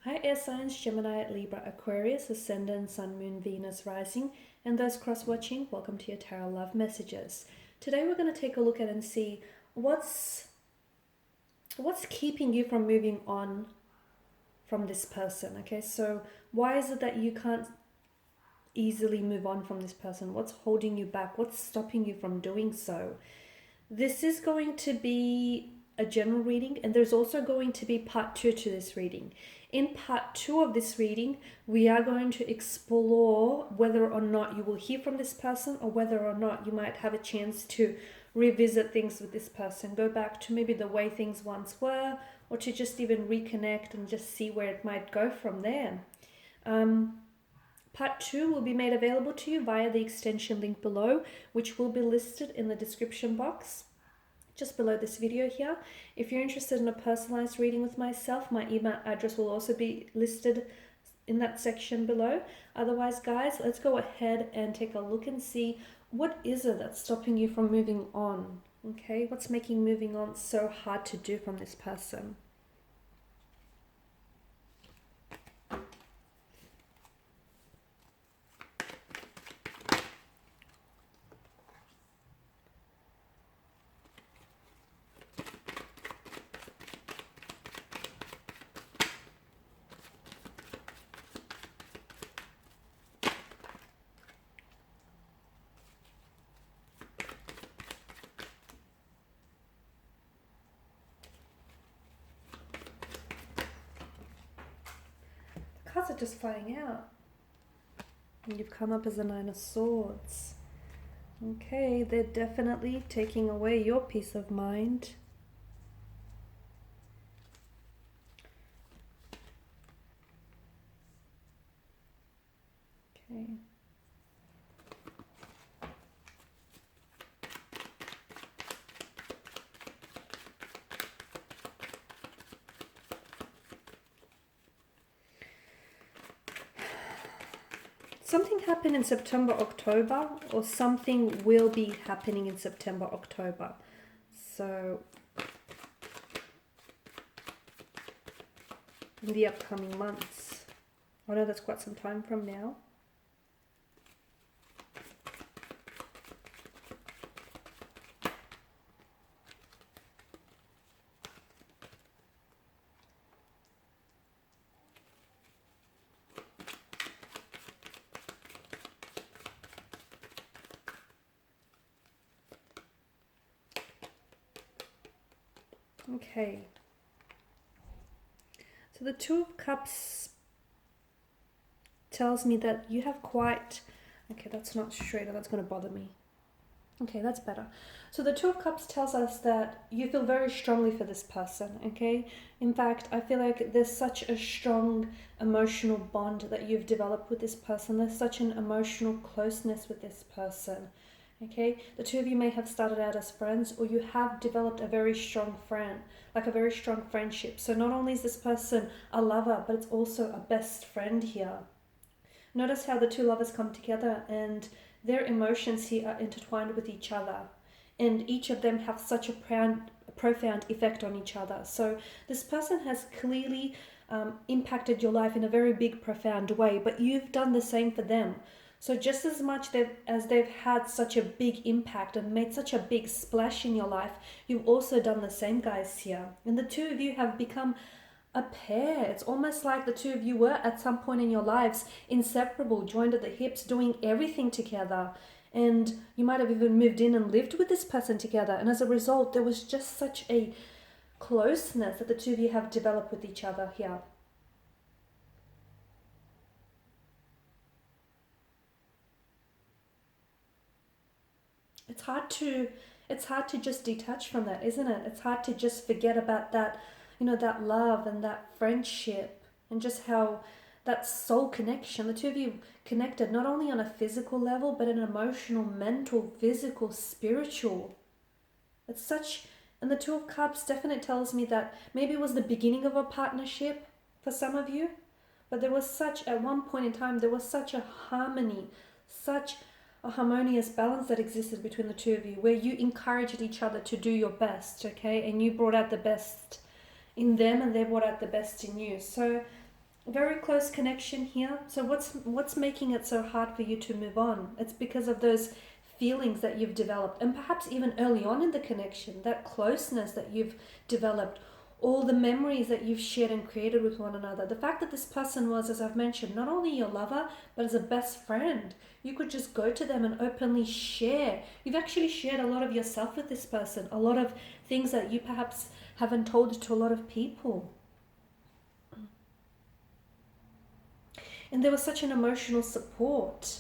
Hi, air signs, Gemini, Libra, Aquarius, Ascendant, Sun, Moon, Venus, Rising, and those cross-watching, welcome to your Tarot Love Messages. Today we're going to take a look at and see what's keeping you from moving on from this person, okay? So why is it that you can't easily move on from this person? What's holding you back? What's stopping you from doing so? This is going to be a general reading, and there's also going to be part 2 to this reading. In part 2 of this reading, we are going to explore whether or not you will hear from this person, or whether or not you might have a chance to revisit things with this person, go back to maybe the way things once were, or to just even reconnect and just see where it might go from there. Part 2 will be made available to you via the extension link below, which will be listed in the description box just below this video here. If you're interested in a personalized reading with myself, my email address will also be listed in that section below. Otherwise, guys, let's go ahead and take a look and see what is it that's stopping you from moving on. Okay, what's making moving on so hard to do from this person? Cards are just flying out. And you've come up as a 9 of Swords. Okay, they're definitely taking away your peace of mind. Okay. Something happened in September, October, or something will be happening in September, October. So, in the upcoming months. I know that's quite some time from now. Okay, so the Two of Cups tells me that you have quite, okay, that's not straight, that's going to bother me. Okay, that's better. So the Two of Cups tells us that you feel very strongly for this person, okay? In fact, I feel like there's such a strong emotional bond that you've developed with this person. There's such an emotional closeness with this person. Okay, the two of you may have started out as friends, or you have developed a very strong friend, like a very strong friendship. So not only is this person a lover, but it's also a best friend here. Notice how the two lovers come together and their emotions here are intertwined with each other. And each of them have such a profound effect on each other. So this person has clearly impacted your life in a very big, profound way, but you've done the same for them. So just as much as they've had such a big impact and made such a big splash in your life, you've also done the same, guys, here. And the two of you have become a pair. It's almost like the two of you were at some point in your lives inseparable, joined at the hips, doing everything together. And you might have even moved in and lived with this person together. And as a result, there was just such a closeness that the two of you have developed with each other here. It's hard to just detach from that, isn't it? It's hard to just forget about that, you know, that love and that friendship, and just how that soul connection, the two of you connected not only on a physical level, but an emotional, mental, physical, spiritual. It's such, and the Two of Cups definitely tells me that maybe it was the beginning of a partnership for some of you, but there was such, at one point in time, there was such a harmony, such a harmonious balance that existed between the two of you, where you encouraged each other to do your best, okay? And you brought out the best in them and they brought out the best in you. So Very close connection here. So what's making it so hard for you to move on? It's because of those feelings that you've developed, and perhaps even early on in the connection, that closeness that you've developed, all the memories that you've shared and created with one another. The fact that this person was, as I've mentioned, not only your lover, but as a best friend. You could just go to them and openly share. You've actually shared a lot of yourself with this person, a lot of things that you perhaps haven't told to a lot of people. And there was such an emotional support.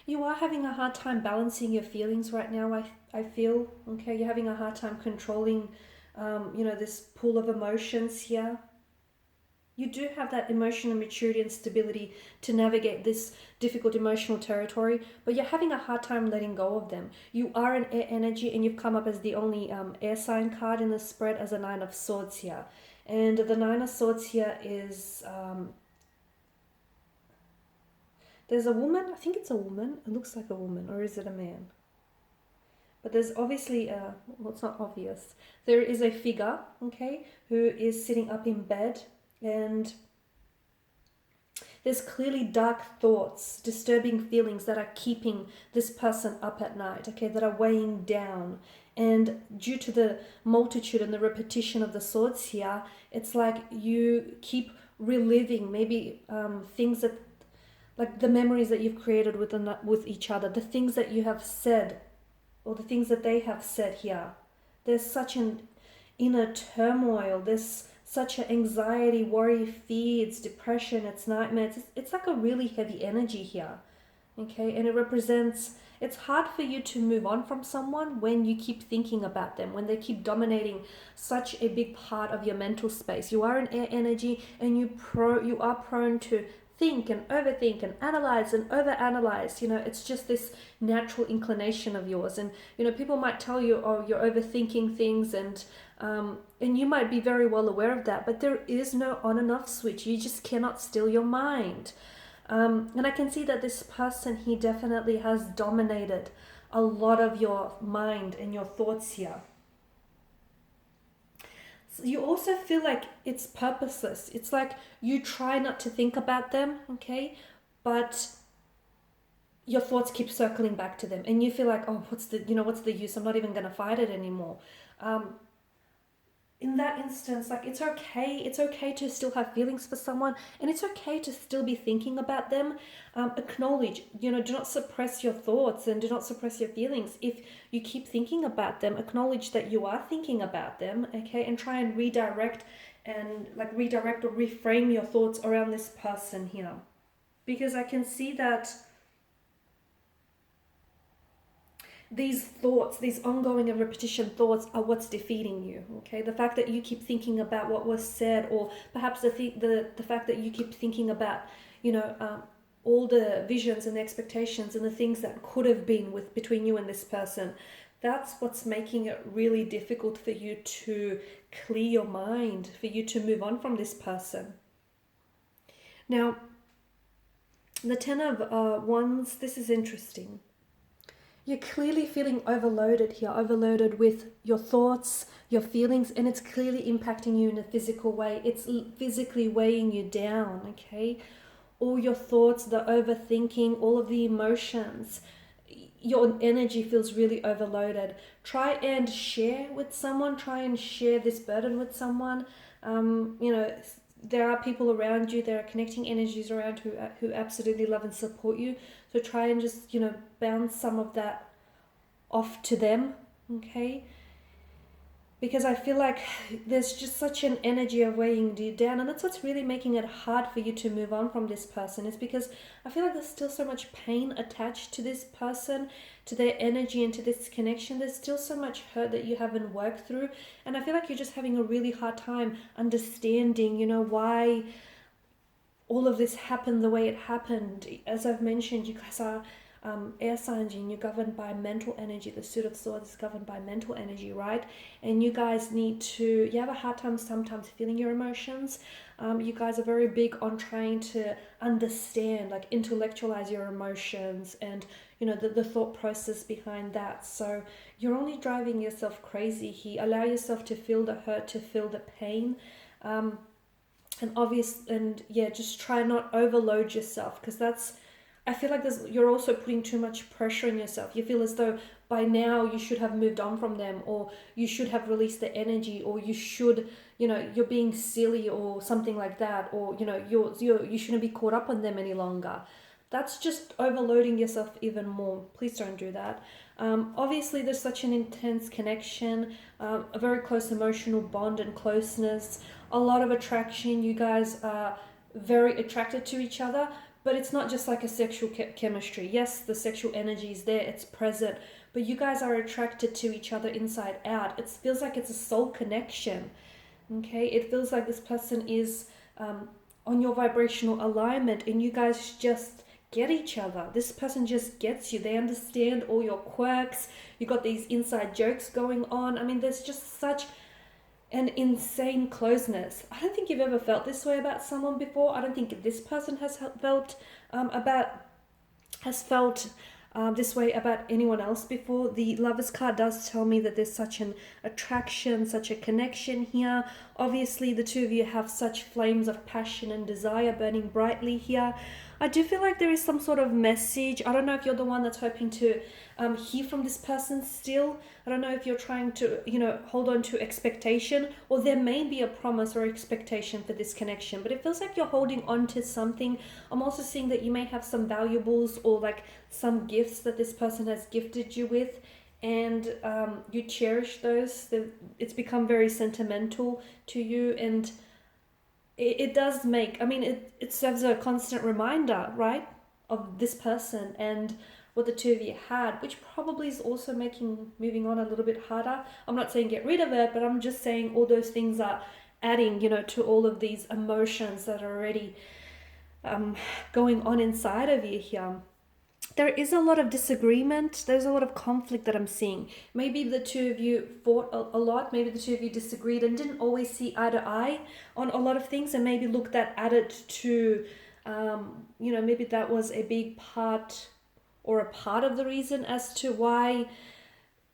You are having a hard time balancing your feelings right now, I feel. Okay, you're having a hard time controlling, this pool of emotions here. You do have that emotional maturity and stability to navigate this difficult emotional territory, but you're having a hard time letting go of them. You are an air energy, and you've come up as the only air sign card in the spread as a Nine of Swords here. And the Nine of Swords here is... there's a woman, I think it's a woman, it looks like a woman, or is it a man? But there's obviously, well, it's not obvious. There is a figure, okay, who is sitting up in bed, and there's clearly dark thoughts, disturbing feelings that are keeping this person up at night, okay, that are weighing down. And due to the multitude and the repetition of the swords here, it's like you keep reliving maybe things that, like the memories that you've created with each other, the things that you have said, or the things that they have said here. There's such an inner turmoil. There's such an anxiety, worry, fears, depression, it's nightmares. It's like a really heavy energy here. Okay, and it represents, it's hard for you to move on from someone when you keep thinking about them, when they keep dominating such a big part of your mental space. You are an air energy, and you are prone to think and overthink and analyze and overanalyze. It's just this natural inclination of yours. And people might tell you, oh, you're overthinking things, and you might be very well aware of that, but there is no on and off switch. You just cannot still your mind. And I can see that this person, he definitely has dominated a lot of your mind and your thoughts here. You also feel like it's purposeless. It's like you try not to think about them, okay, but your thoughts keep circling back to them, and you feel like, oh, what's the use? I'm not even going to fight it anymore. In that instance, like, it's okay to still have feelings for someone, and it's okay to still be thinking about them. Acknowledge, do not suppress your thoughts, and do not suppress your feelings. If you keep thinking about them, acknowledge that you are thinking about them, okay, and try and redirect or reframe your thoughts around this person here, because I can see that these thoughts, these ongoing and repetition thoughts, are what's defeating you, okay? The fact that you keep thinking about what was said, or perhaps the fact that you keep thinking about, all the visions and the expectations and the things that could have been between you and this person, that's what's making it really difficult for you to clear your mind, for you to move on from this person. Now, the Ten of Wands, this is interesting. You're clearly feeling overloaded here, overloaded with your thoughts, your feelings, and it's clearly impacting you in a physical way. It's physically weighing you down, okay? All your thoughts, the overthinking, all of the emotions, your energy feels really overloaded. Try and share with someone, try and share this burden with someone. There are people around you, there are connecting energies around who absolutely love and support you. So try and just, bounce some of that off to them, okay? Because I feel like there's just such an energy of weighing you down, and that's what's really making it hard for you to move on from this person, is because I feel like there's still so much pain attached to this person, to their energy, and to this connection. There's still so much hurt that you haven't worked through, and I feel like you're just having a really hard time understanding, why all of this happened the way it happened. As I've mentioned, you guys are air signs, and you're governed by mental energy. The Suit of Swords is governed by mental energy, right? And you guys you have a hard time sometimes feeling your emotions. You guys are very big on trying to understand, like intellectualize your emotions and, the thought process behind that. So you're only driving yourself crazy here. Allow yourself to feel the hurt, to feel the pain. and yeah, just try not overload yourself, because that's, I feel like you're also putting too much pressure on yourself. You feel as though by now you should have moved on from them, or you should have released the energy, or you should, you're being silly or something like that, or you shouldn't be caught up on them any longer. That's just overloading yourself even more. Please don't do that. Obviously, there's such an intense connection, a very close emotional bond and closeness, a lot of attraction. You guys are very attracted to each other, but it's not just like a sexual chemistry. Yes, the sexual energy is there, it's present, but you guys are attracted to each other inside out. It feels like it's a soul connection, okay? It feels like this person is on your vibrational alignment, and you guys just get each other. This person just gets you. They understand all your quirks. You got these inside jokes going on. I mean, there's just such an insane closeness. I don't think you've ever felt this way about someone before. I don't think this person has felt this way about anyone else before. The Lovers card does tell me that there's such an attraction, such a connection here. Obviously, the two of you have such flames of passion and desire burning brightly here. I do feel like there is some sort of message. I don't know if you're the one that's hoping to hear from this person still. I don't know if you're trying to, hold on to expectation, or there may be a promise or expectation for this connection, but it feels like you're holding on to something. I'm also seeing that you may have some valuables or like some gifts that this person has gifted you with, and you cherish those. It's become very sentimental to you, and it does make, it serves a constant reminder, right, of this person and what the two of you had, which probably is also making moving on a little bit harder. I'm not saying get rid of it, but I'm just saying all those things are adding, to all of these emotions that are already going on inside of you here. There is a lot of disagreement. There's a lot of conflict that I'm seeing. Maybe the two of you fought a lot. Maybe the two of you disagreed and didn't always see eye to eye on a lot of things, and maybe looked at it to, maybe that was a big part or a part of the reason as to why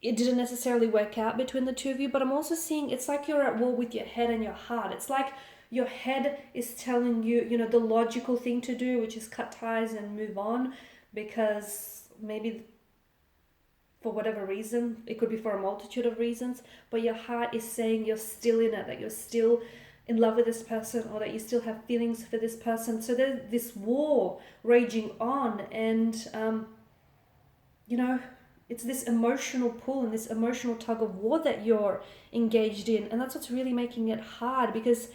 it didn't necessarily work out between the two of you. But I'm also seeing it's like you're at war with your head and your heart. It's like your head is telling you, the logical thing to do, which is cut ties and move on, because maybe for whatever reason, it could be for a multitude of reasons, but your heart is saying you're still in it, that you're still in love with this person, or that you still have feelings for this person. So there's this war raging on, and it's this emotional pull and this emotional tug of war that you're engaged in, and that's what's really making it hard, because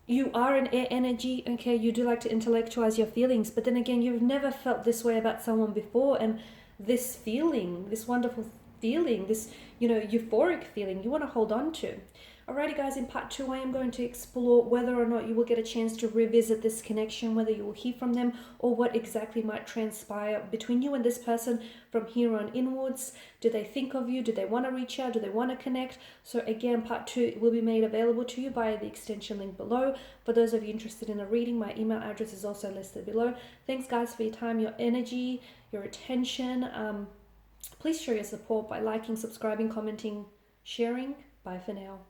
you are an air energy, okay? You do like to intellectualize your feelings, but then again, you've never felt this way about someone before, and this feeling, this wonderful feeling, this, euphoric feeling, you want to hold on to. Alrighty guys, in part 2 I am going to explore whether or not you will get a chance to revisit this connection, whether you will hear from them, or what exactly might transpire between you and this person from here on inwards. Do they think of you? Do they want to reach out? Do they want to connect? So again, part 2 will be made available to you via the extension link below. For those of you interested in a reading, my email address is also listed below. Thanks guys for your time, your energy, your attention. Please show your support by liking, subscribing, commenting, sharing. Bye for now.